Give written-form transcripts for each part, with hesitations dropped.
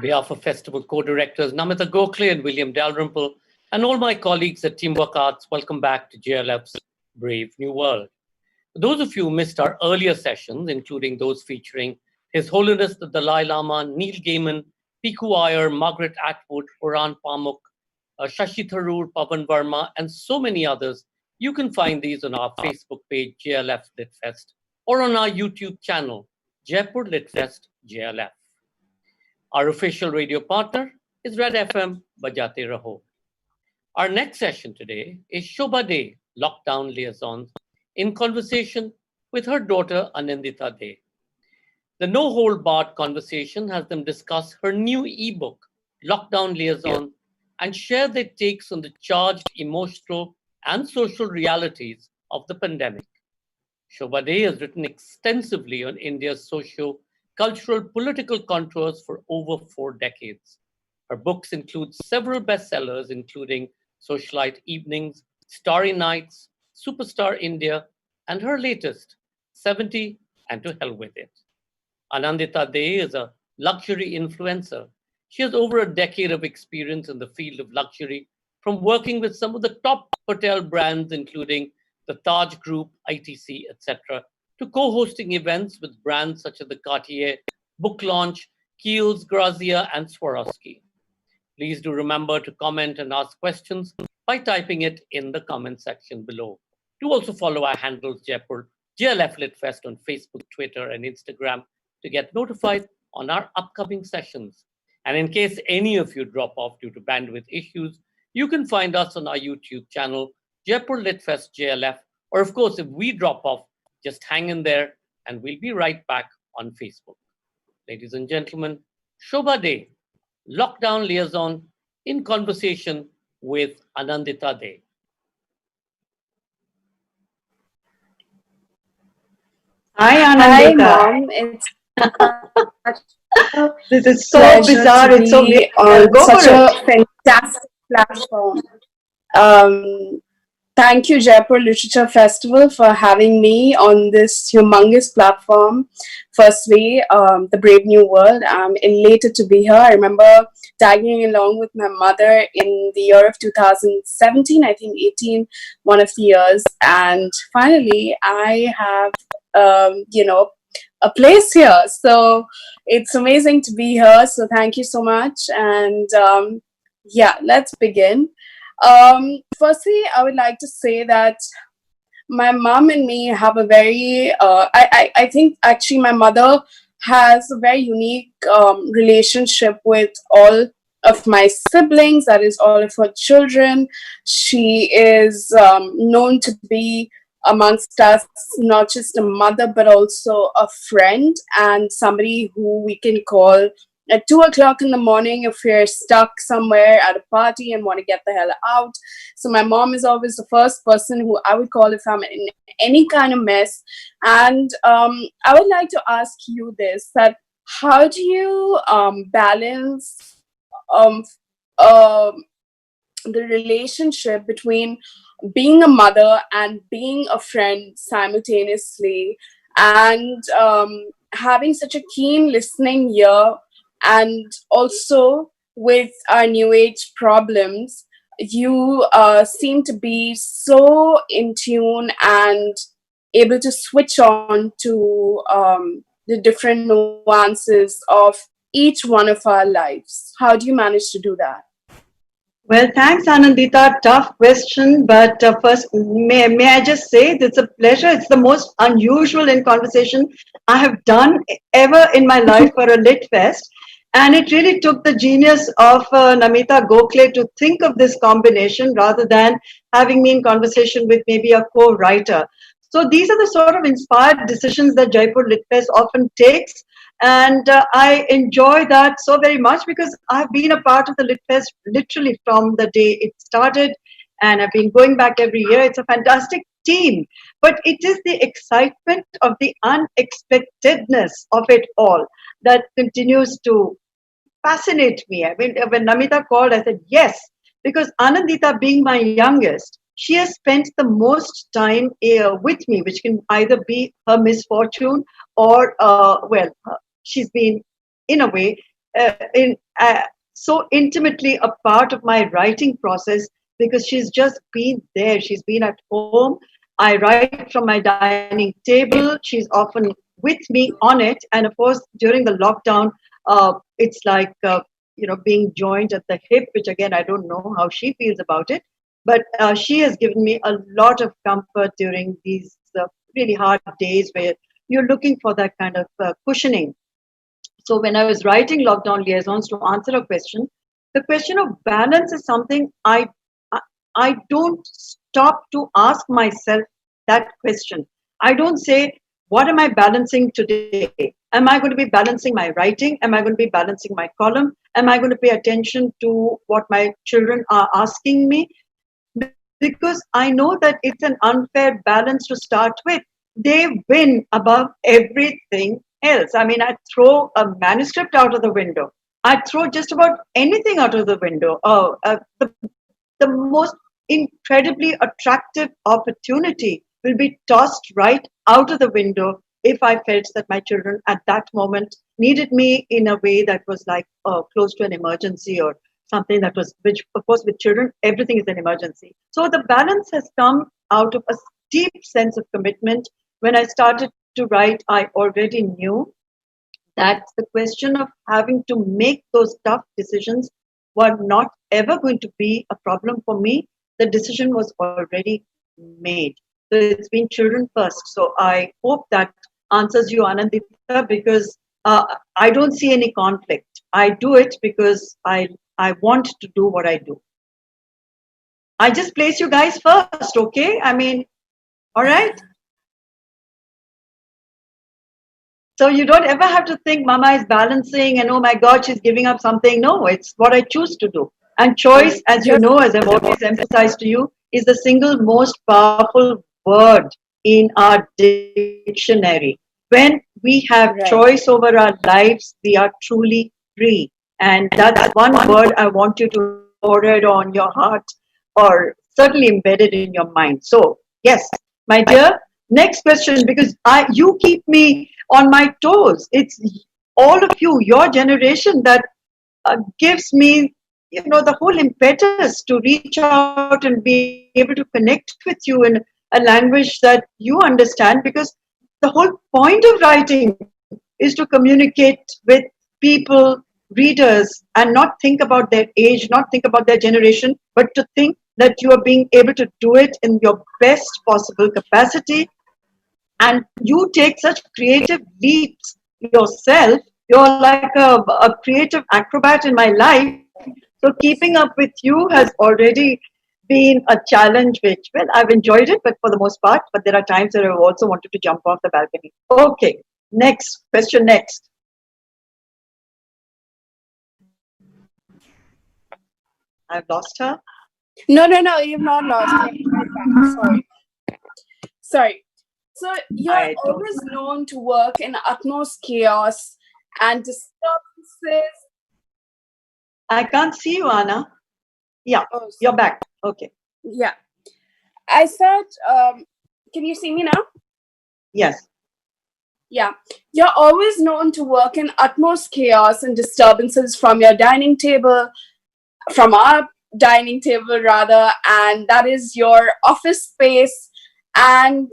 behalf of Festival co-directors Namita Gokhale and William Dalrymple, and all my colleagues at Teamwork Arts, welcome back to JLF's Brave New World. For those of you who missed our earlier sessions, including those featuring His Holiness the Dalai Lama, Neil Gaiman, Piku Iyer, Margaret Atwood, Oran Pamuk, Shashi Tharoor, Pavan Verma, and so many others, you can find these on our Facebook page, JLF Litfest, or on our YouTube channel, Jaipur Litfest JLF. Our official radio partner is Red FM, Bajate Raho. Our next session today is Shobhaa Day, Lockdown Liaisons, in conversation with her daughter Anandita Day. The no-hold-barred conversation has them discuss her new ebook, Lockdown Liaisons, and share their takes on the charged emotional and social realities of the pandemic. Shobhaa Day has written extensively on India's socio-cultural political contours for over 4 decades. Her books include several bestsellers, including Socialite Evenings, Starry Nights, Superstar India, and her latest, 70 and To Hell With It. Anandita Day is a luxury influencer. She has over a decade of experience in the field of luxury, from working with some of the top hotel brands, including the Taj Group, ITC, etc., to co-hosting events with brands such as the Cartier, Book Launch, Kiehl's, Grazia, and Swarovski. Please do remember to comment and ask questions by typing it in the comment section below. Do also follow our handles Jaipur, JLF Litfest on Facebook, Twitter, and Instagram to get notified on our upcoming sessions. And in case any of you drop off due to bandwidth issues, you can find us on our YouTube channel, Jaipur Litfest JLF, or of course, if we drop off, just hang in there and we'll be right back on Facebook. Ladies and gentlemen, Shobhaa Day, Lockdown Liaison, in conversation with Anandita Day. Hi, Anandita. Hi, Mom. It's this is so bizarre. It's so weird. Go such for a it. fantastic platform. Thank you, Jaipur Literature Festival, for having me on this humongous platform. Firstly, the Brave New World. I'm elated to be here. I remember tagging along with my mother in the year of 2017, I think 18, one of the years. And finally, I have, a place here. So it's amazing to be here. So thank you so much. And let's begin. Firstly, I would like to say that my mom and me have a very, I think actually my mother has a very unique relationship with all of my siblings, that is all of her children. She is known to be amongst us not just a mother but also a friend and somebody who we can call at 2 o'clock in the morning if we're stuck somewhere at a party and want to get the hell out. So my mom is always the first person who I would call if I'm in any kind of mess. And I would like to ask you this, that how do you balance the relationship between being a mother and being a friend simultaneously, and having such a keen listening ear, and also with our new age problems, you seem to be so in tune and able to switch on to the different nuances of each one of our lives. How do you manage to do that? Well, thanks, Anandita. Tough question, but first, may I just say it's a pleasure. It's the most unusual in conversation I have done ever in my life for a Lit Fest. And it really took the genius of Namita Gokhale to think of this combination rather than having me in conversation with maybe a co-writer. So these are the sort of inspired decisions that Jaipur Lit Fest often takes. And I enjoy that so very much because I've been a part of the Lit Fest literally from the day it started, and I've been going back every year. It's a fantastic team, but it is the excitement of the unexpectedness of it all that continues to fascinate me. I mean, when Namita called, I said yes, because Anandita, being my youngest, she has spent the most time with me, which can either be her misfortune or, she's been, in a way, so intimately a part of my writing process because she's just been there. She's been at home. I write from my dining table. She's often with me on it. And of course, during the lockdown, it's like, being joined at the hip, which again, I don't know how she feels about it. But she has given me a lot of comfort during these really hard days where you're looking for that kind of cushioning. So when I was writing Lockdown Liaisons, to answer a question, the question of balance is something I I don't stop to ask myself that question. I don't say, what am I balancing today? Am I going to be balancing my writing? Am I going to be balancing my column? Am I going to pay attention to what my children are asking me? Because I know that it's an unfair balance to start with. They win above everything else. I mean, I throw a manuscript out of the window. I throw just about anything out of the window. The most incredibly attractive opportunity will be tossed right out of the window if I felt that my children at that moment needed me in a way that was like close to an emergency or something that was, which of course with children, everything is an emergency. So the balance has come out of a deep sense of commitment. When I started to write, I already knew that the question of having to make those tough decisions were not ever going to be a problem for me. The decision was already made. So it's been children first. So I hope that answers you, Anandita, because I don't see any conflict. I do it because I want to do what I do. I just place you guys first, okay? I mean, all right? So you don't ever have to think Mama is balancing and oh my God, she's giving up something. No, it's what I choose to do. And choice, as you know, as I've always emphasized to you, is the single most powerful word in our dictionary. When we have choice over our lives, we are truly free. And that's one word I want you to pour it on your heart or certainly embedded in your mind. So, yes, my dear, next question, because you keep me on my toes. It's all of you, your generation, that gives me, the whole impetus to reach out and be able to connect with you in a language that you understand, because the whole point of writing is to communicate with people, readers, and not think about their age, not think about their generation, but to think that you are being able to do it in your best possible capacity. And you take such creative leaps yourself. You're like a creative acrobat in my life. So keeping up with you has already been a challenge, which, well, I've enjoyed it, but for the most part, but there are times that I've also wanted to jump off the balcony. Okay, next question, next. I've lost her. No, you've not lost. Sorry. Sorry. So you're always known to work in utmost chaos and disturbances. I can't see you, Anna. Yeah, you're back. Okay. Yeah. I said, can you see me now? Yes. Yeah. You're always known to work in utmost chaos and disturbances from your dining table, from our dining table rather, and that is your office space. And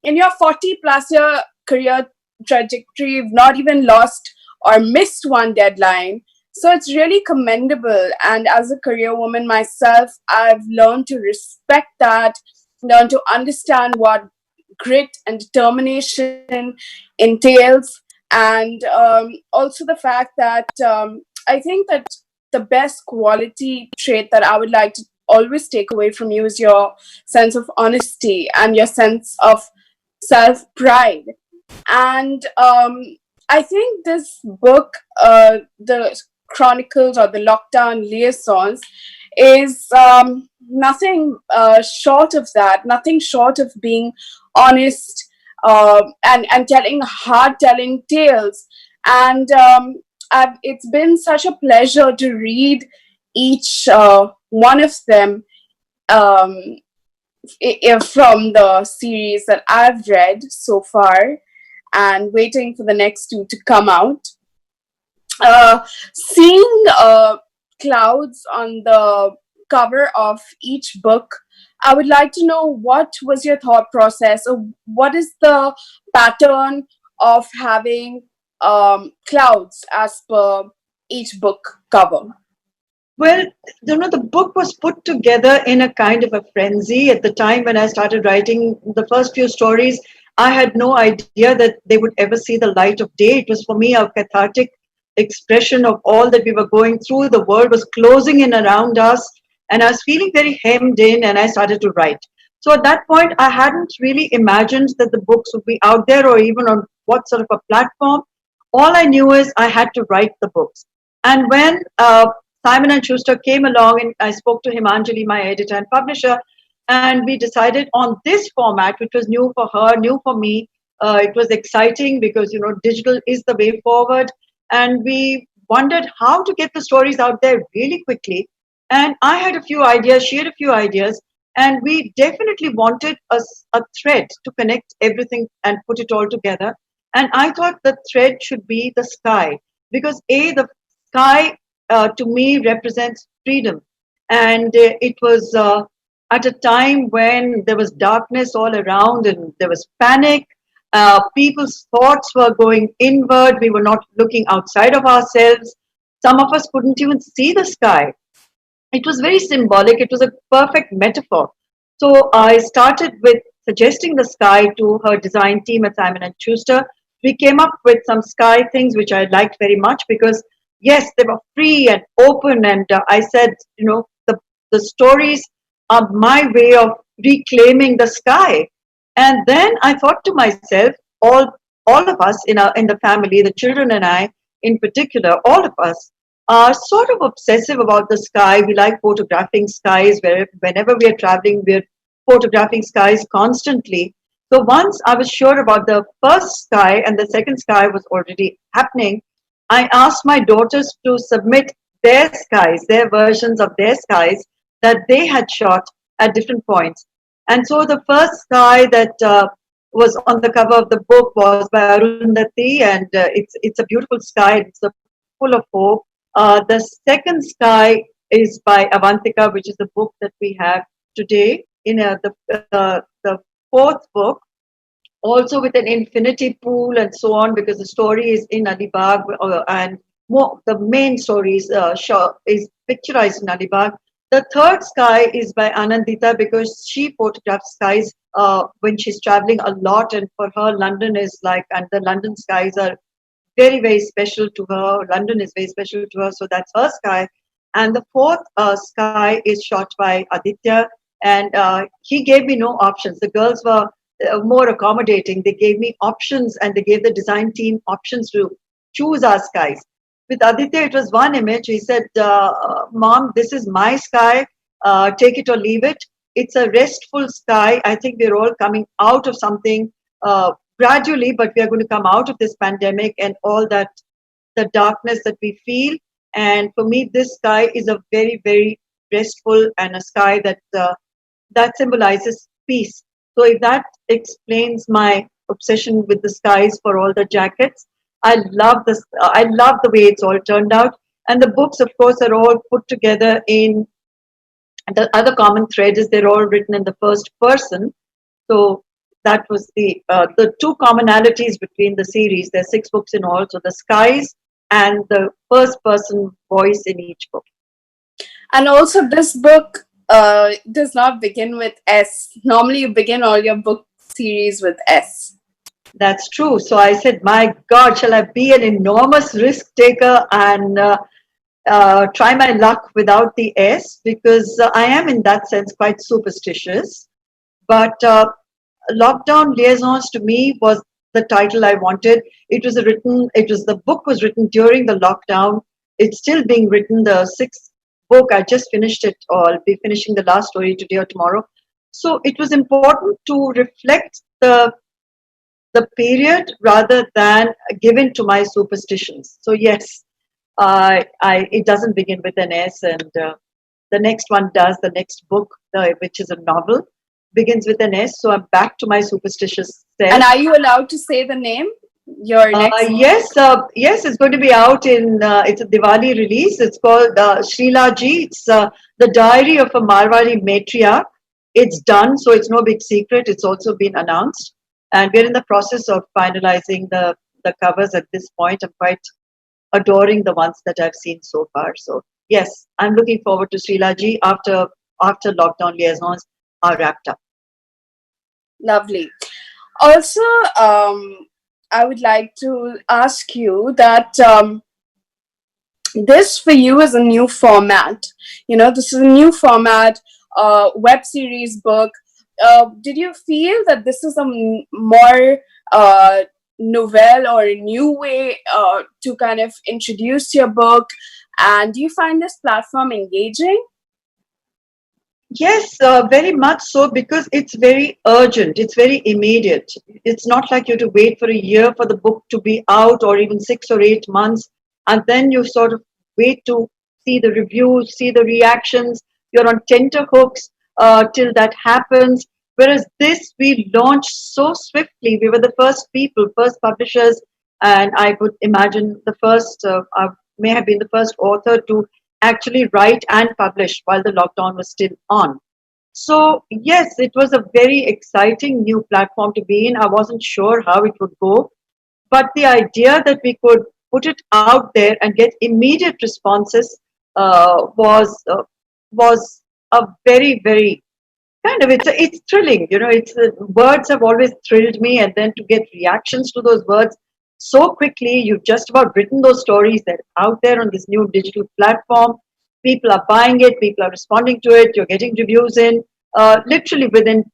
in your 40 plus year career trajectory, you've not even lost or missed one deadline. So it's really commendable. And as a career woman myself, I've learned to respect that, learn to understand what grit and determination entails. And also the fact that I think that the best quality trait that I would like to always take away from you is your sense of honesty and your sense of self-pride. And I think this book, the Chronicles or the Lockdown Liaisons, is nothing short of that, nothing short of being honest and telling hard-telling tales. And it's been such a pleasure to read each one of them from the series that I've read so far, and waiting for the next two to come out. Seeing clouds on the cover of each book, I would like to know what was your thought process, or what is the pattern of having clouds as per each book cover? Well, the book was put together in a kind of a frenzy. At the time when I started writing the first few stories, I had no idea that they would ever see the light of day. It was for me a cathartic expression of all that we were going through. The world was closing in around us, and I was feeling very hemmed in, and I started to write. So at that point, I hadn't really imagined that the books would be out there or even on what sort of a platform. All I knew is I had to write the books. And when Simon and Schuster came along, and I spoke to Himanjali, my editor and publisher, and we decided on this format, which was new for her, new for me. It was exciting because digital is the way forward, and we wondered how to get the stories out there really quickly. And I had a few ideas, she had a few ideas, and we definitely wanted a thread to connect everything and put it all together. And I thought the thread should be the sky, because the sky to me represents freedom. And it was at a time when there was darkness all around and there was panic. People's thoughts were going inward. We were not looking outside of ourselves. Some of us couldn't even see the sky. It was very symbolic. It was a perfect metaphor. So I started with suggesting the sky to her design team at Simon and Schuster. We came up with some sky things which I liked very much because yes, they were free and open. And I said, the stories are my way of reclaiming the sky. And then I thought to myself, all of us in the family, the children and I in particular, all of us are sort of obsessive about the sky. We like photographing skies. Whenever we are traveling, we're photographing skies constantly. So once I was sure about the first sky and the second sky was already happening, I asked my daughters to submit their skies, their versions of their skies that they had shot at different points. And so the first sky that was on the cover of the book was by Arundhati, and it's a beautiful sky. It's full of hope. The second sky is by Avantika, which is the book that we have today. In the fourth book, also with an infinity pool and so on, because the story is in Alibag, and the main story is picturized in Alibag. The third sky is by Anandita because she photographs skies when she's traveling a lot, and for her, London is and the London skies are very, very special to her. London is very special to her, so that's her sky. And the fourth sky is shot by Aditya, and he gave me no options. The girls were more accommodating. They gave me options, and they gave the design team options to choose our skies. With Aditya, it was one image. He said, Mom, this is my sky. Take it or leave it. It's a restful sky. I think we're all coming out of something gradually, but we are going to come out of this pandemic and all that, the darkness that we feel. And for me, this sky is a very, very restful and a sky that symbolizes peace. So if that explains my obsession with the skies for all the jackets, I love this. I love the way it's all turned out. And the books, of course, are all put together in the other common thread is they're all written in the first person. So that was the two commonalities between the series. There's 6 books in all. So the skies and the first person voice in each book. And also this book does not begin with S. Normally you begin all your book series with S. That's true. So I said, my God, shall I be an enormous risk taker and try my luck without the S? Because I am in that sense quite superstitious. But Lockdown Liaisons to me was the title I wanted. The book was written during the lockdown. It's still being written. The 6th book, I just finished it, or I'll be finishing the last story today or tomorrow. So it was important to reflect the period rather than given to my superstitions. So yes, it doesn't begin with an S, and the next one does. The next book, which is a novel, begins with an S. So I'm back to my superstitious self. And are you allowed to say the name? your next book? Yes, it's going to be out in, it's a Diwali release. It's called Srila Ji. It's the diary of a Marwari matriarch. It's done, so it's no big secret. It's also been announced. And we're in the process of finalizing the covers at this point. I'm quite adoring the ones that I've seen so far. So, yes, I'm looking forward to Srila Ji after lockdown liaisons are wrapped up. Lovely. Also, I would like to ask you that this for you is a new format. You know, this is a new format, web series book. Did you feel that this is a more novel or a new way to kind of introduce your book? And do you find this platform engaging? Yes, very much so, because it's very urgent. It's very immediate. It's not like you have to wait for a year for the book to be out, or even 6 or 8 months, and then you sort of wait to see the reviews, see the reactions. You're on tenterhooks till that happens. Whereas this, we launched so swiftly. We were the first people, first publishers, and I would imagine the first, may have been the first author to actually write and publish while the lockdown was still on. So, yes, it was a very exciting new platform to be in. I wasn't sure how it would go, but the idea that we could put it out there and get immediate responses was a very, very kind of, it's thrilling. You know, it's words have always thrilled me, and then to get reactions to those words so quickly. You've just about written those stories that are out there on this new digital platform. People are buying it, people are responding to it, you're getting reviews in literally within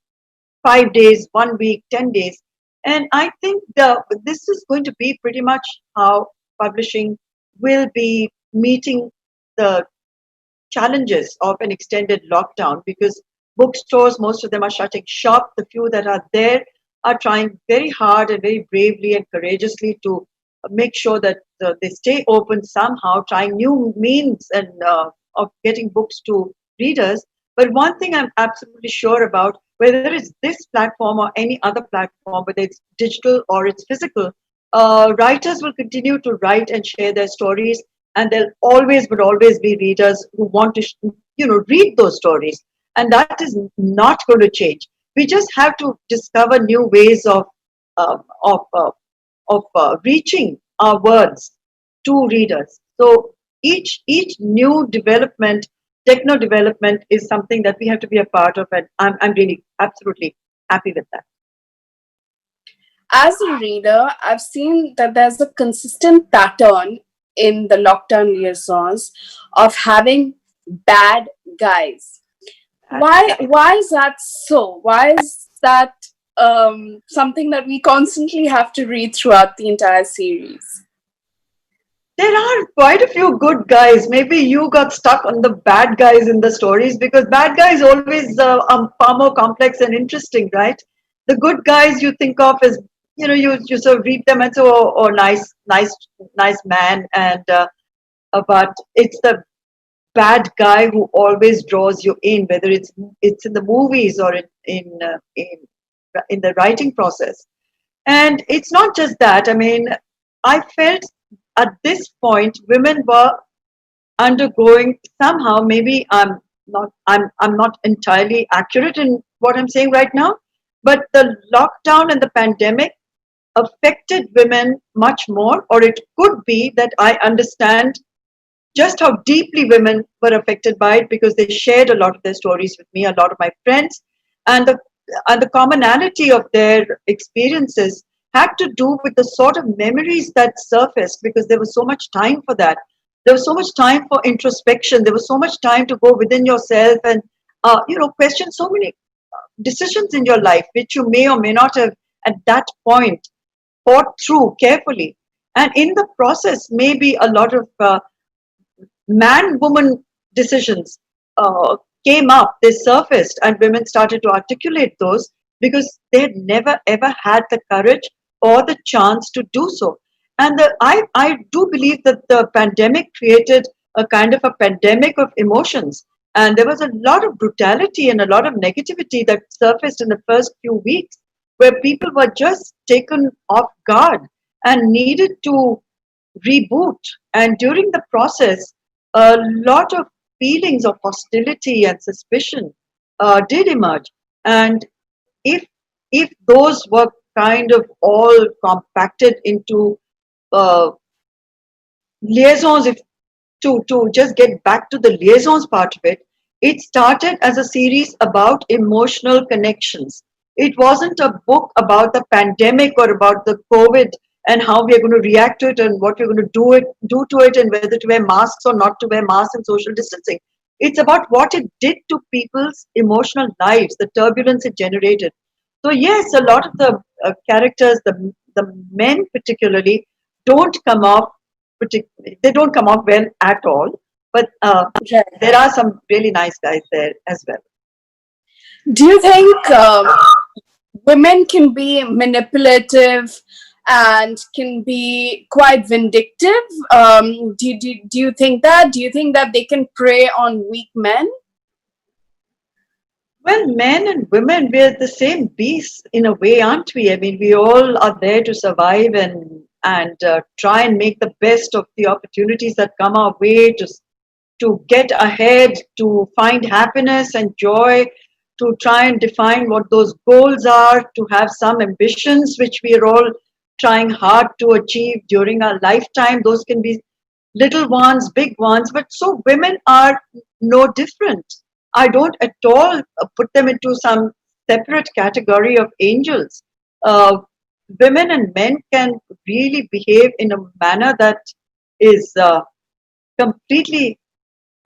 5 days, 1 week, 10 days. And I think this is going to be pretty much how publishing will be meeting the challenges of an extended lockdown, because bookstores, most of them are shutting shop. The few that are there are trying very hard and very bravely and courageously to make sure that they stay open somehow, trying new means and of getting books to readers. But one thing I'm absolutely sure about, whether it's this platform or any other platform, whether it's digital or it's physical, writers will continue to write and share their stories, and there would always be readers who want to read those stories, and that is not going to change. We just have to discover new ways um, of reaching our words to readers. So each new development, techno development, is something that we have to be a part of, and I'm really absolutely happy with that. As a reader, I've seen that there's a consistent pattern in the lockdown liaisons of having bad guys. Why is that so? Why is that something that we constantly have to read throughout the entire series? There are quite a few good guys. Maybe you got stuck on the bad guys in the stories, because bad guys always far more complex and interesting, right? The good guys you think of as, you sort of read them and say, oh, nice man, and but it's the bad guy who always draws you in, whether it's in the movies or in the writing process. And it's not just that. I mean, I felt at this point women were undergoing, somehow, maybe I'm not entirely accurate in what I'm saying right now, but the lockdown and the pandemic affected women much more, or it could be that I understand just how deeply women were affected by it, because they shared a lot of their stories with me, a lot of my friends, and the commonality of their experiences had to do with the sort of memories that surfaced, because there was so much time for that. There was so much time for introspection. There was so much time to go within yourself and question so many decisions in your life which you may or may not have at that point thought through carefully. And in the process, maybe a lot of man-woman decisions came up, they surfaced, and women started to articulate those, because they had never ever had the courage or the chance to do so. And I do believe that the pandemic created a kind of a pandemic of emotions. And there was a lot of brutality and a lot of negativity that surfaced in the first few weeks, where people were just taken off guard. and needed to reboot. And during the process, a lot of feelings of hostility and suspicion did emerge. And if if those were kind of all compacted into uh, liaisons, if to just get back to the liaisons part of it, it started as a series about emotional connections. It wasn't a book about the pandemic or about the COVID and how we are going to react to it and what we're going to do to it, and whether to wear masks or not to wear masks and social distancing. It's about what it did to people's emotional lives, the turbulence it generated. So yes, a lot of the characters, the men particularly, don't come off they don't come off well at all. But Right. there are some really nice guys there as well. Do you think women can be manipulative and can be quite vindictive? Do you think that? Do you think that they can prey on weak men? Well, men and women, we're the same beasts in a way, aren't we? I mean, we all are there to survive and try and make the best of the opportunities that come our way to get ahead, to find happiness and joy, to try and define what those goals are, to have some ambitions which we are all trying hard to achieve during our lifetime. Those can be little ones, big ones, but so women are no different. I don't at all put them into some separate category of angels. Uh, Women and men can really behave in a manner that is completely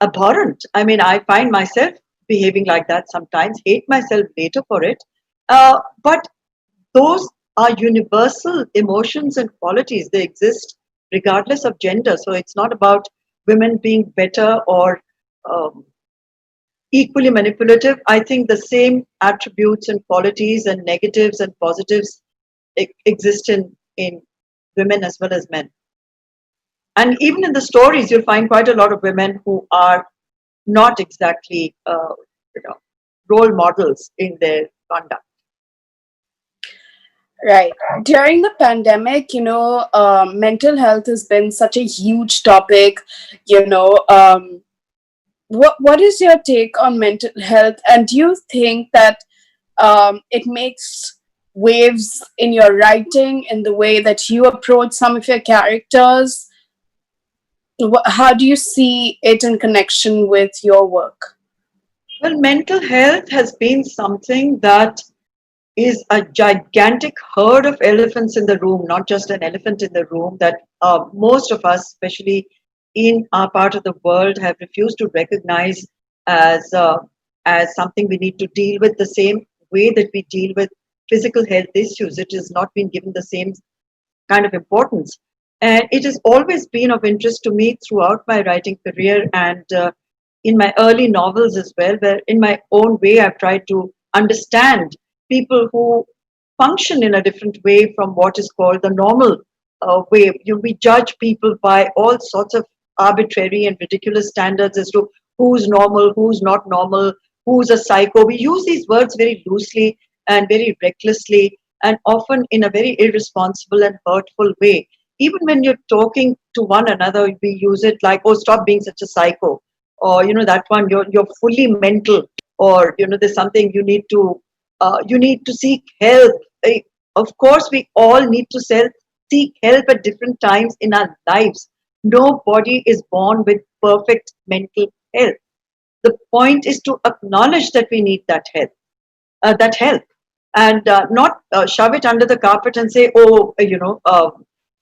abhorrent. I mean, I find myself behaving like that sometimes, hate myself later for it. But those are universal emotions and qualities. They exist regardless of gender. So it's not about women being better or um, equally manipulative. I think the same attributes and qualities and negatives and positives exist in women as well as men. And even in the stories, you'll find quite a lot of women who are not exactly you know, role models in their conduct. Right. During the pandemic, mental health has been such a huge topic. What is your take on mental health? And do you think that it makes waves in your writing, in the way that you approach some of your characters? How do you see it in connection with your work? Well, mental health has been something that is a gigantic herd of elephants in the room, not just an elephant in the room, that most of us, especially in our part of the world, have refused to recognize as, uh, as something we need to deal with the same way that we deal with physical health issues. It has not been given the same kind of importance. And it has always been of interest to me throughout my writing career and in my early novels as well, where in my own way I've tried to understand people who function in a different way from what is called the normal way. We judge people by all sorts of arbitrary and ridiculous standards as to who's normal, who's not normal, who's a psycho. We use these words very loosely and very recklessly, and often in a very irresponsible and hurtful way. Even when you're talking to one another, we use it like, "Oh, stop being such a psycho," or that one, you're fully mental, or there's something you need to seek help. Eh, Of course, we all need to seek help at different times in our lives. Nobody is born with perfect mental health. The point is to acknowledge that we need that help, and not shove it under the carpet and say, "Oh,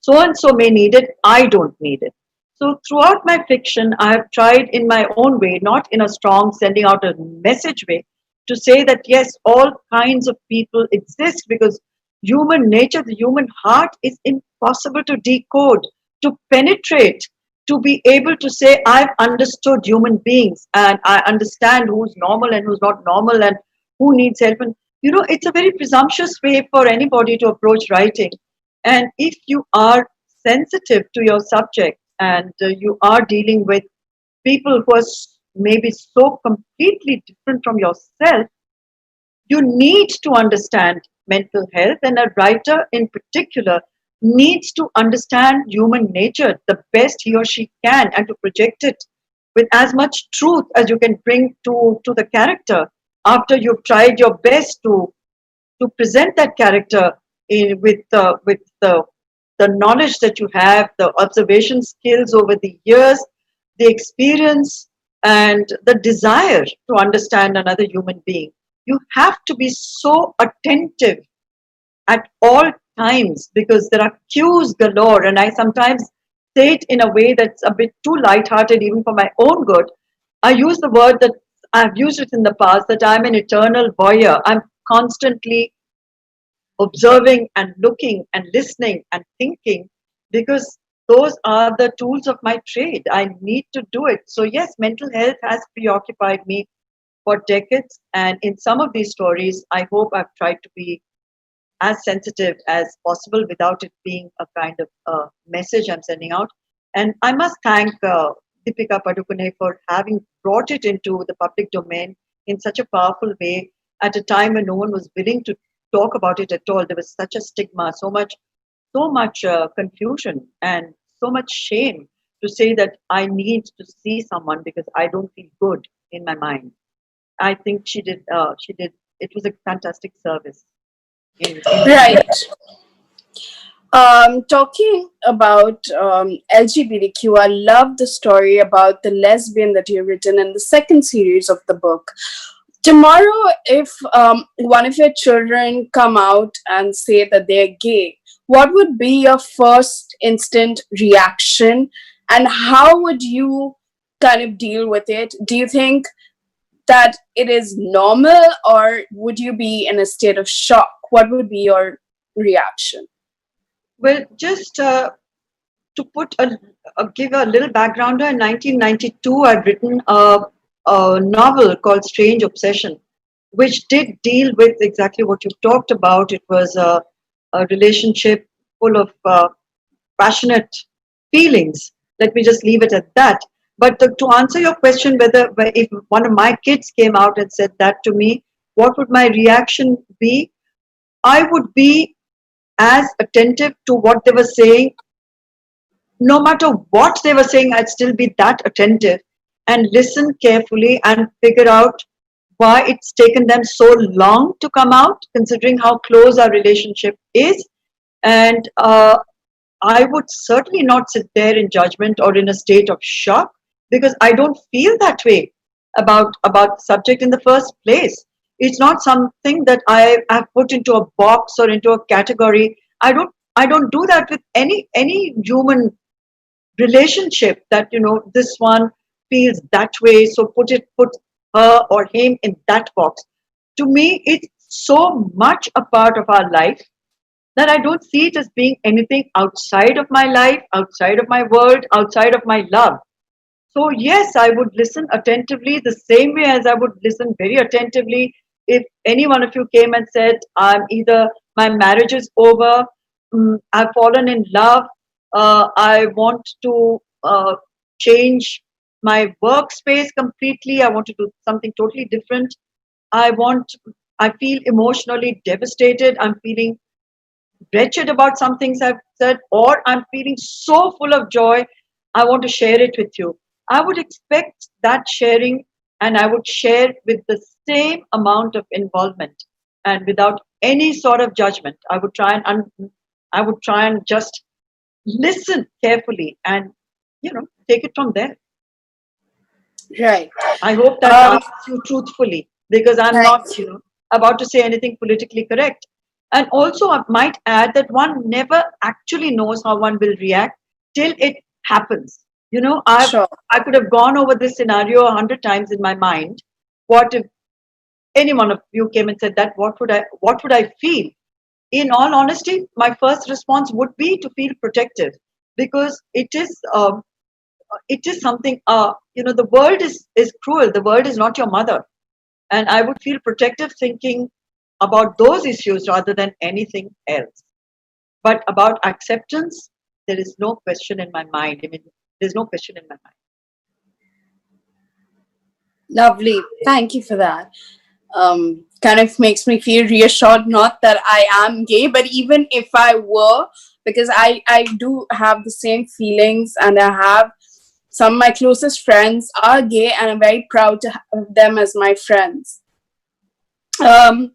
so and so may need it. I don't need it." So throughout my fiction, I have tried in my own way, not in a strong sending out a message way, to say that yes, all kinds of people exist, because human nature, the human heart, is impossible to decode, to penetrate, to be able to say, "I've understood human beings and I understand who's normal and who's not normal and who needs help." And it's a very presumptuous way for anybody to approach writing. And if you are sensitive to your subject and you are dealing with people who are maybe so completely different from yourself, you need to understand mental health. And a writer in particular needs to understand human nature the best he or she can, and to project it with as much truth as you can bring to the character after you've tried your best to present that character with the knowledge that you have, the observation skills over the years, the experience, and the desire to understand another human being. You have to be so attentive at all times because there are cues galore, and I sometimes say it in a way that's a bit too light-hearted even for my own good. I use the word that I've used it in the past, that I'm an eternal voyeur. I'm constantly observing and looking and listening and thinking because those are the tools of my trade. I need to do it. So, yes, mental health has preoccupied me for decades. And in some of these stories, I hope I've tried to be as sensitive as possible without it being a kind of message I'm sending out. And I must thank Deepika Padukone for having brought it into the public domain in such a powerful way at a time when no one was willing to talk about it at all. There was such a stigma, so much confusion, and so much shame to say that I need to see someone because I don't feel good in my mind. I think she did. It was a fantastic service. Right. Talking about LGBTQ, I love the story about the lesbian that you've written in the second series of the book. Tomorrow, if one of your children come out and say that they're gay, what would be your first instant reaction, and how would you kind of deal with it? Do you think that it is normal, or would you be in a state of shock? What would be your reaction? Well, just to give a little background, in 1992, I've written a novel called Strange Obsession, which did deal with exactly what you talked about. It was a relationship full of passionate feelings. Let me just leave it at that. But to answer your question, whether if one of my kids came out and said that to me, what would my reaction be? I would be as attentive to what they were saying. No matter what they were saying, I'd still be that attentive and listen carefully and figure out why it's taken them so long to come out, considering how close our relationship is. And I would certainly not sit there in judgment or in a state of shock because I don't feel that way about subject in the first place. It's not something that I have put into a box or into a category. I don't do that with any human relationship that this one feels that way, so put her or him in that box. To me, it's so much a part of our life that I don't see it as being anything outside of my life, outside of my world, outside of my love. So yes, I would listen attentively the same way as I would listen very attentively if any one of you came and said, I'm either my marriage is over, I've fallen in love, I want to change my workspace completely, I want to do something totally different. I feel emotionally devastated, I'm feeling wretched about some things I've said, or I'm feeling so full of joy, I want to share it with you. I would expect that sharing, and I would share with the same amount of involvement and without any sort of judgment. I would try and just listen carefully and take it from there. Right. I hope that answers you truthfully because I'm not Thanks. about to say anything politically correct. And also, I might add that one never actually knows how one will react till it happens. Sure. I could have gone over this scenario 100 times in my mind. What if any one of you came and said that? What would I feel? In all honesty, my first response would be to feel protective because it is something. The world is cruel. The world is not your mother, and I would feel protective thinking about those issues rather than anything else. But about acceptance, there is no question in my mind. I mean, there's no question in my mind. Lovely. Thank you for that. Kind of makes me feel reassured, not that I am gay, but even if I were, because I do have the same feelings, and I have some of my closest friends are gay, and I'm very proud to have them as my friends. Um,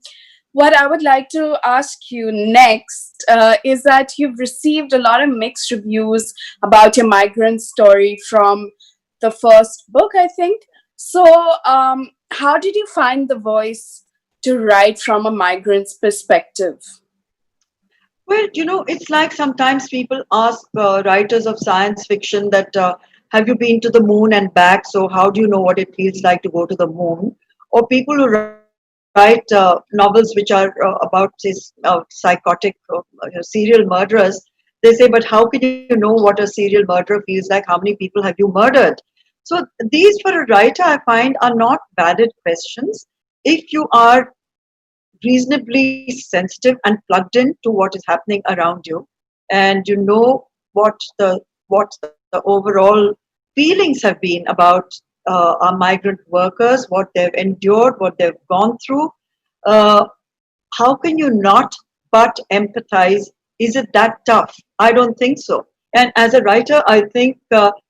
what I would like to ask you next is that you've received a lot of mixed reviews about your migrant story from the first book, I think. So, how did you find the voice to write from a migrant's perspective? Well, it's like sometimes people ask writers of science fiction that have you been to the moon and back? So how do you know what it feels like to go to the moon? Or people who write novels which are about this psychotic serial murderers. They say, but how can you know what a serial murderer feels like? How many people have you murdered? So these, for a writer, I find are not valid questions if you are reasonably sensitive and plugged in to what is happening around you, and you know what the overall feelings have been about our migrant workers, what they've endured, what they've gone through. uh, how can you not but empathize? Is it that tough? I don't think so. And as a writer, I think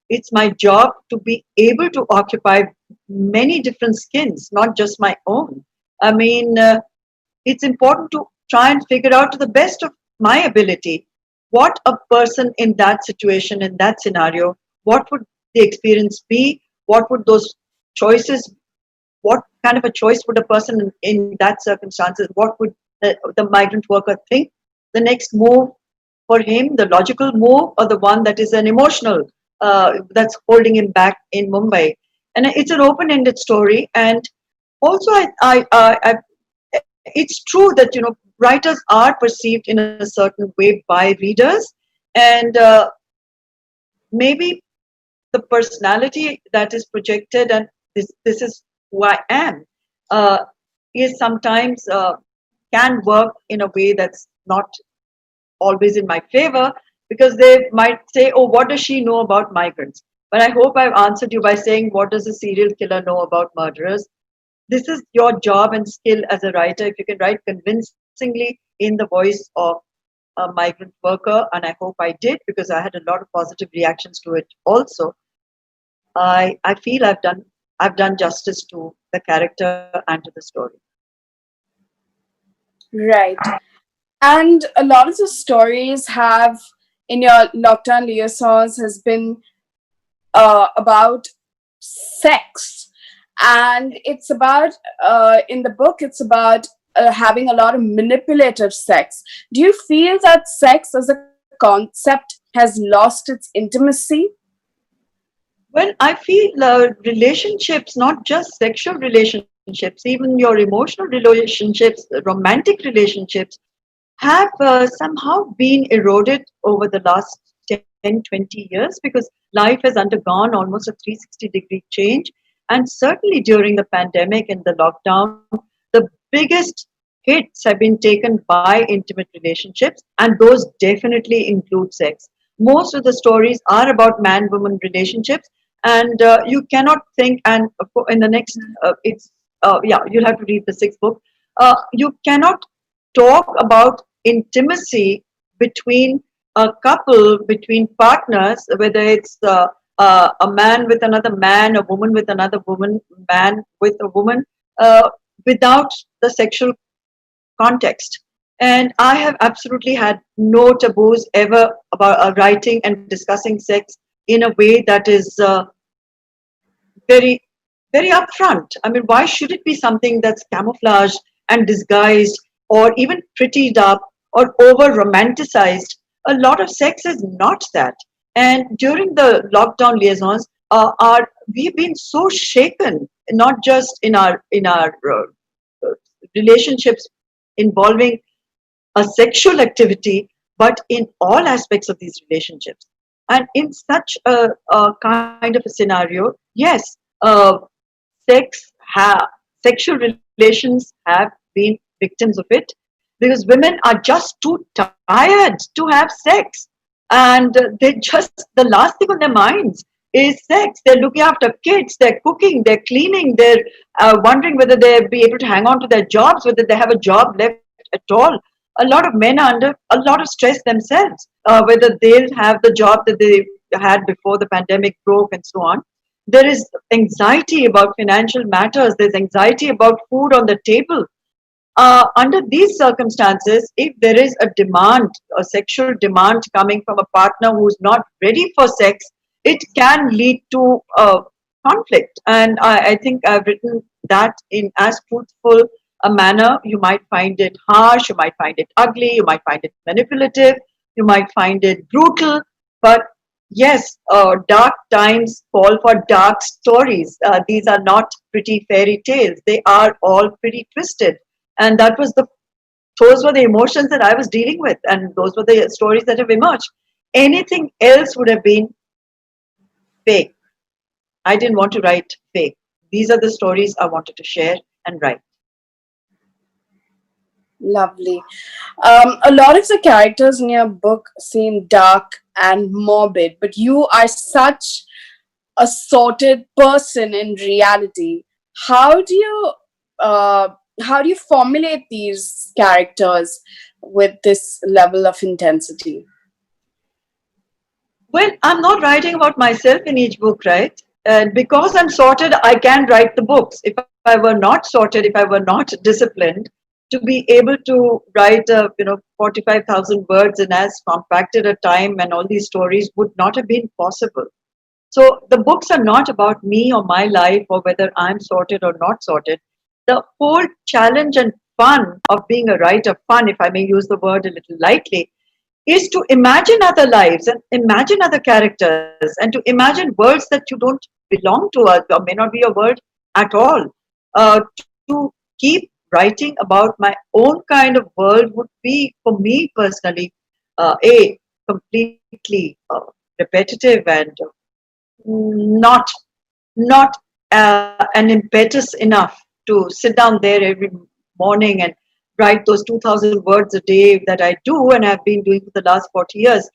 it's my job to be able to occupy many different skins, not just my own. I mean, it's important to try and figure out to the best of my ability what a person in that situation, in that scenario, what would the experience be? What would those choices, what kind of a choice would a person in that circumstances, what would the migrant worker think the next move for him, the logical move, or the one that is an emotional, that's holding him back in Mumbai? And it's an open-ended story. And also, it's true that writers are perceived in a certain way by readers, and maybe the personality that is projected, and this is who I am, uh, is sometimes can work in a way that's not always in my favor, because they might say, oh, what does she know about migrants? But I hope I've answered you by saying, what does a serial killer know about murderers? This is your job and skill as a writer. If you can write convincingly in the voice of a migrant worker, and I hope I did, because I had a lot of positive reactions to it also, I feel I've done justice to the character and to the story. Right. And a lot of the stories have in your lockdown liaisons has been about sex, and it's about in the book it's about having a lot of manipulative sex. Do you feel that sex as a concept has lost its intimacy? Well, I feel relationships, not just sexual relationships, even your emotional relationships, romantic relationships, have somehow been eroded over the last 10, 20 years, because life has undergone almost a 360-degree change. And certainly during the pandemic and the lockdown, the biggest hits have been taken by intimate relationships, and those definitely include sex. Most of the stories are about man-woman relationships, and you cannot think, and in the next, yeah, you'll have to read the sixth book. You cannot talk about intimacy between a couple, between partners, whether it's a man with another man, a woman with another woman, man with a woman, without the sexual context. And I have absolutely had no taboos ever about writing and discussing sex in a way that is very, very upfront. I mean, why should it be something that's camouflaged and disguised, or even prettied up, or over romanticized? A lot of sex is not that. And during the lockdown liaisons, we've been so shaken, not just in our relationships involving a sexual activity, but in all aspects of these relationships. And in such a kind of a scenario, yes, uh, sex sexual relations have been victims of it, because women are just too tired to have sex, and they just, the last thing on their minds is sex. They're looking after kids, they're cooking, they're cleaning, they're wondering whether they'll be able to hang on to their jobs, whether they have a job left at all. a lot of men are under a lot of stress themselves, whether they'll have the job that they had before the pandemic broke and so on. There is anxiety about financial matters. There's anxiety about food on the table. Under these circumstances, if there is a demand, a sexual demand coming from a partner who's not ready for sex, it can lead to conflict. And I think I've written that in as truthful a manner. You might find it harsh, you might find it ugly, you might find it manipulative, you might find it brutal. But yes, dark times call for dark stories. These are not pretty fairy tales. They are all pretty twisted. And those were the emotions that I was dealing with, and those were the stories that have emerged. Anything else would have been fake. I didn't want to write fake. These are the stories I wanted to share and write. Lovely. A lot of the characters in your book seem dark and morbid, but you are such a sorted person in reality. How do you formulate these characters with this level of intensity? Well, I'm not writing about myself in each book, right? And because I'm sorted, I can write the books. If I were not sorted, if I were not disciplined, to be able to write 45,000 words in as compacted a time and all these stories would not have been possible. So the books are not about me or my life or whether I'm sorted or not sorted. The whole challenge and fun of being a writer, fun, if I may use the word a little lightly, is to imagine other lives and imagine other characters and to imagine worlds that you don't belong to or may not be a world at all. To keep writing about my own kind of world would be, for me personally, completely repetitive and not not an impetus enough to sit down there every morning and write those 2,000 words a day that I do and have been doing for the last 40 years.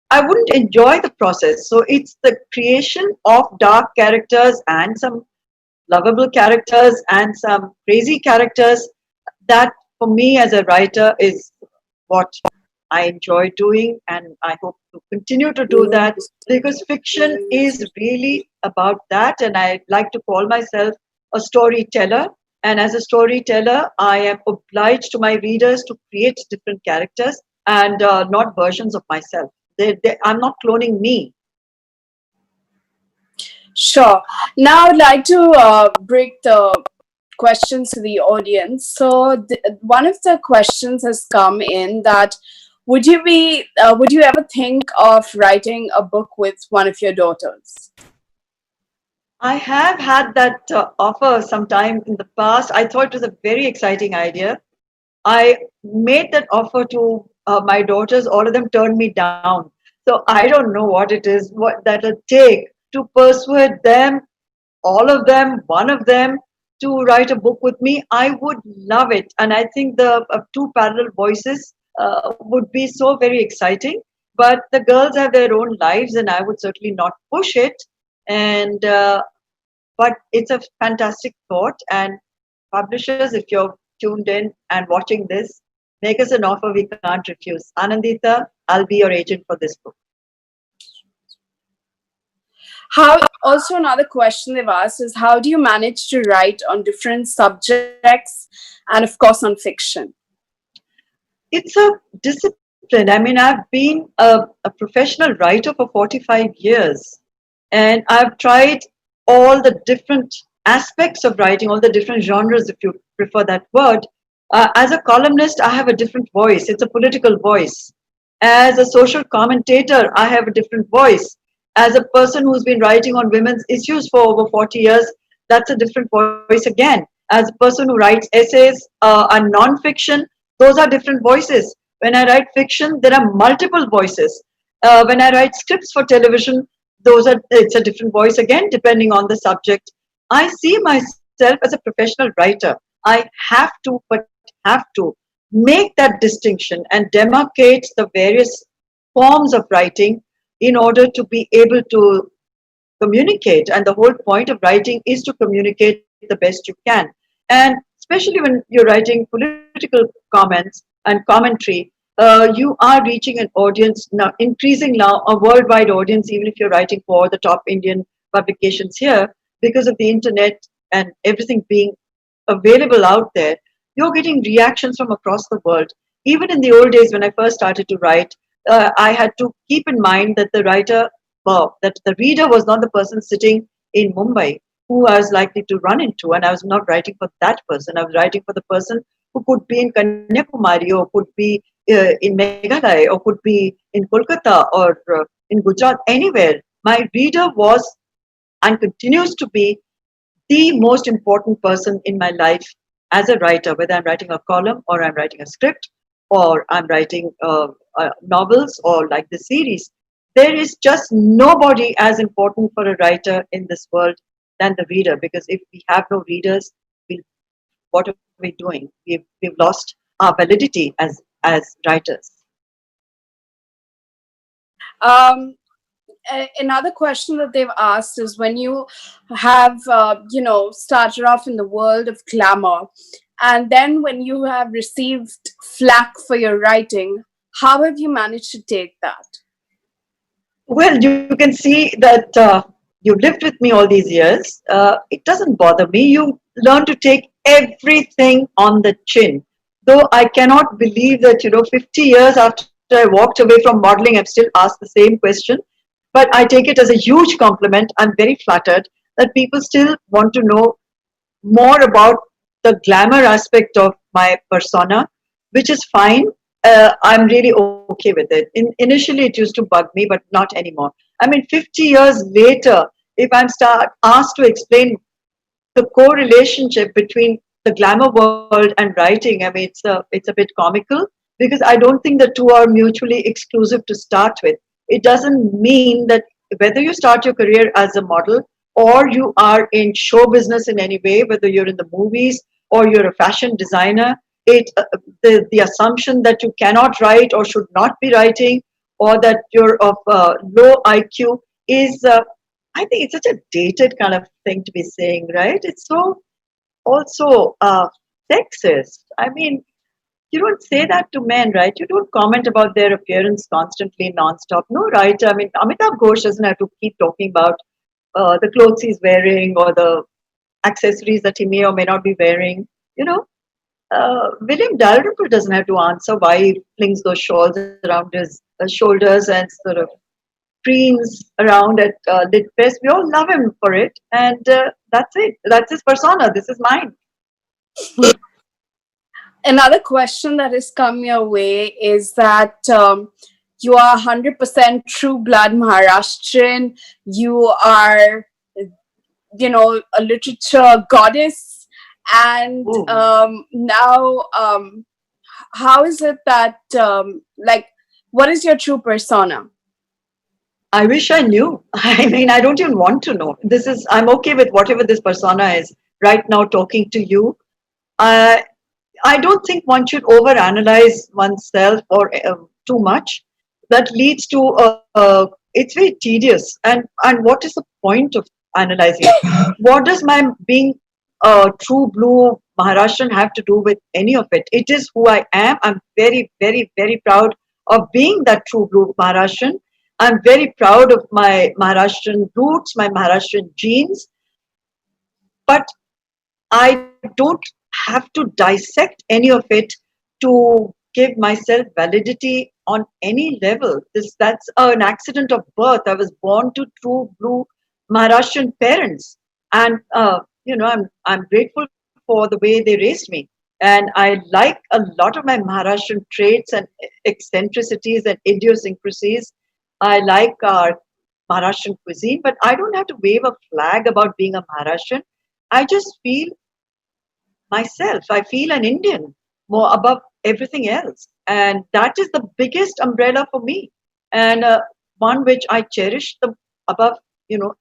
I wouldn't enjoy the process. So it's the creation of dark characters and some lovable characters and some crazy characters that, for me as a writer, is what I enjoy doing, and I hope to continue to do that because fiction is really about that, and I like to call myself a storyteller. And as a storyteller, I am obliged to my readers to create different characters and not versions of myself. I'm not cloning me. Sure. Now I'd like to break the questions to the audience. So one of the questions has come in that would you ever think of writing a book with one of your daughters? I have had that offer sometime in the past. I thought it was a very exciting idea. I made that offer to my daughters. All of them turned me down. So I don't know what it is, what that'll take to persuade them, all of them, one of them, to write a book with me. I would love it. And I think the two parallel voices would be so very exciting. But the girls have their own lives, and I would certainly not push it. And but it's a fantastic thought. And publishers, if you're tuned in and watching this, make us an offer we can't refuse. Anandita, I'll be your agent for this book. Also another question they've asked is, how do you manage to write on different subjects and of course on fiction? It's a discipline. I mean, I've been a professional writer for 45 years, and I've tried all the different aspects of writing, all the different genres, if you prefer that word. As a columnist, I have a different voice. It's a political voice. As a social commentator, I have a different voice. As a person who's been writing on women's issues for over 40 years, that's a different voice again. As a person who writes essays and non-fiction, those are different voices. When I write fiction, there are multiple voices. When I write scripts for television, it's a different voice again, depending on the subject. I see myself as a professional writer. I have to make that distinction and demarcate the various forms of writing in order to be able to communicate. And the whole point of writing is to communicate the best you can. And especially when you're writing political comments and commentary, you are reaching an audience now, increasing now a worldwide audience, even if you're writing for the top Indian publications here, because of the internet and everything being available out there. You're getting reactions from across the world. Even in the old days when I first started to write, I had to keep in mind that that the reader was not the person sitting in Mumbai who I was likely to run into, and I was not writing for that person. I was writing for the person who could be in Kanyakumari or could be in Meghalaya or could be in Kolkata or in Gujarat, anywhere. My reader was and continues to be the most important person in my life as a writer, whether I'm writing a column or I'm writing a script or I'm writing novels or like the series. There is just nobody as important for a writer in this world than the reader, because if we have no readers, we, what are we doing? We've lost our validity as writers. Um, Another question that they've asked is, when you have started off in the world of glamour, and then when you have received flack for your writing, how have you managed to take that? Well, you can see that you've lived with me all these years. It doesn't bother me. You learn to take everything on the chin. Though I cannot believe that, 50 years after I walked away from modeling, I'm still asked the same question. But I take it as a huge compliment. I'm very flattered that people still want to know more about the glamour aspect of my persona, which is fine. I'm really okay with it. Initially, it used to bug me, but not anymore. I mean, 50 years later, if I'm asked to explain the correlationship between the glamour world and writing, I mean, it's a bit comical, because I don't think the two are mutually exclusive to start with. It doesn't mean that whether you start your career as a model or you are in show business in any way, whether you're in the movies or you're a fashion designer, the assumption that you cannot write or should not be writing, or that you're of low IQ is, I think it's such a dated kind of thing to be saying, right? It's so also sexist. I mean, you don't say that to men, right? You don't comment about their appearance constantly, non-stop. No, right? I mean, Amitabh Ghosh doesn't have to keep talking about the clothes he's wearing or the accessories that he may or may not be wearing. You know, William Dalrymple doesn't have to answer why he flings those shawls around his shoulders and sort of preens around at Lit Fest. We all love him for it, and that's it. That's his persona. This is mine. Another question that has come your way is that you are 100% true blood Maharashtrian. You are, a literature goddess. And now, how is it that, what is your true persona? I wish I knew. I mean, I don't even want to know. I'm okay with whatever this persona is right now talking to you. I don't think one should overanalyze oneself or too much. That leads to it's very tedious. And what is the point of analyzing it? What does my being a true blue Maharashtrian have to do with any of it? It is who I am. I'm very, very, very proud of being that true blue Maharashtrian. I'm very proud of my Maharashtrian roots, my Maharashtrian genes. But I don't have to dissect any of it to give myself validity on any level. That's an accident of birth. I was born to true blue Maharashtrian parents, and I'm grateful for the way they raised me. And I like a lot of my Maharashtrian traits and eccentricities and idiosyncrasies. I like our Maharashtrian cuisine, but I don't have to wave a flag about being a Maharashtrian. I just feel myself. I feel an Indian more above everything else. And that is the biggest umbrella for me. And one which I cherish above,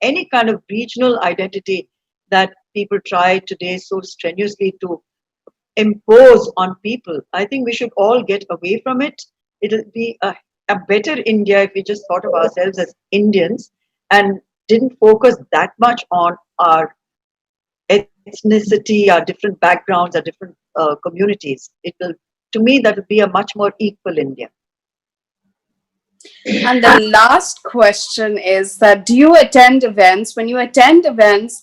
any kind of regional identity that people try today so strenuously to impose on people. I think we should all get away from it. It'll be a better India if we just thought of ourselves as Indians and didn't focus that much on our ethnicity, our different backgrounds, our different communities. It will, to me, that will be a much more equal India. And the last question is that do you attend events? When you attend events,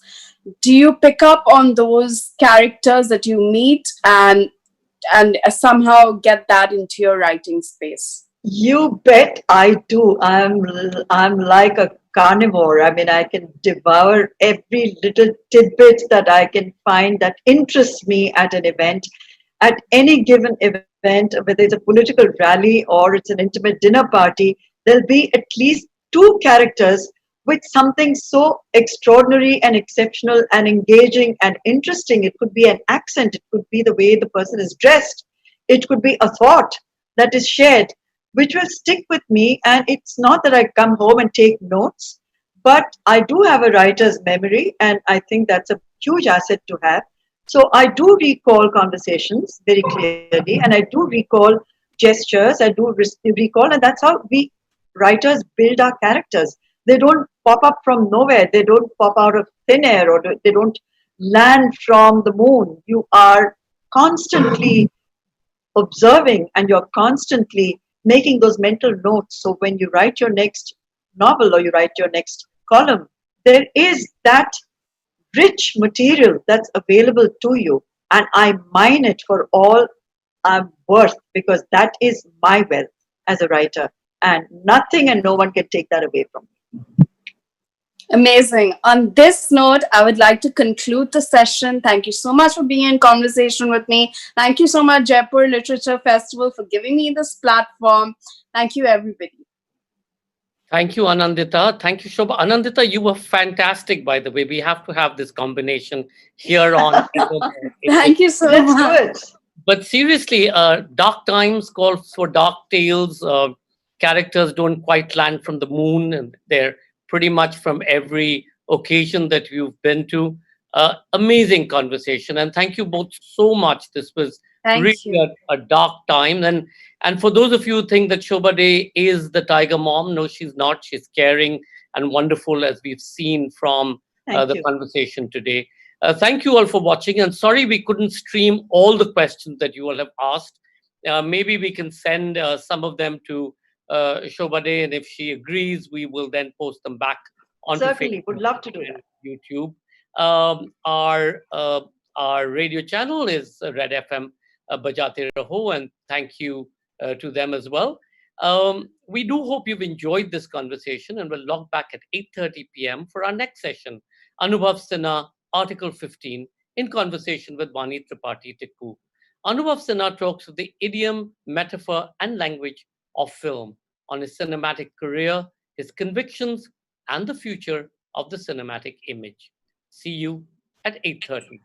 do you pick up on those characters that you meet and somehow get that into your writing space? You bet I do. I'm like a carnivore. I mean, I can devour every little tidbit that I can find that interests me at an event. At any given event, whether it's a political rally or it's an intimate dinner party, there'll be at least two characters with something so extraordinary and exceptional and engaging and interesting. It could be an accent, it could be the way the person is dressed, it could be a thought that is shared, which will stick with me. And it's not that I come home and take notes, but I do have a writer's memory, and I think that's a huge asset to have. So I do recall conversations very clearly, and I do recall gestures, I do recall, and that's how we writers build our characters. They don't pop up from nowhere, they don't pop out of thin air, or they don't land from the moon. You are constantly observing and you're constantly making those mental notes. So when you write your next novel or you write your next column, there is that rich material that's available to you. And I mine it for all I'm worth, because that is my wealth as a writer. And nothing and no one can take that away from me. Amazing. On this note, I would like to conclude the session. Thank you so much for being in conversation with me. Thank you so much, Jaipur Literature Festival, for giving me this platform. Thank you, everybody. Thank you, Anandita. Thank you, Shobha. Anandita, you were fantastic, by the way. We have to have this combination here on. Thank you so Let's much. do it. But seriously, dark times calls for dark tales. Characters don't quite land from the moon, and they're pretty much from every occasion that you've been to. Amazing conversation, and thank you both so much. This was Thank really you. a dark time. And for those of you who think that Shobha Day is the tiger mom, no, she's not. She's caring and wonderful, as we've seen from Thank the you. conversation today. Thank you all for watching, and sorry we couldn't stream all the questions that you all have asked. Maybe we can send some of them to Shobha Day, and if she agrees, we will then post them back onto Certainly, would Facebook love to do and that. YouTube. Our radio channel is Red FM Bajate Raho, and thank you to them as well. We do hope you've enjoyed this conversation, and we'll log back at 8:30 p.m. for our next session. Anubhav Sinha, Article 15, in conversation with Vani Tripathi Tikku. Anubhav Sinha talks of the idiom, metaphor, and language of film, on his cinematic career, his convictions, and the future of the cinematic image. See you at 8:30.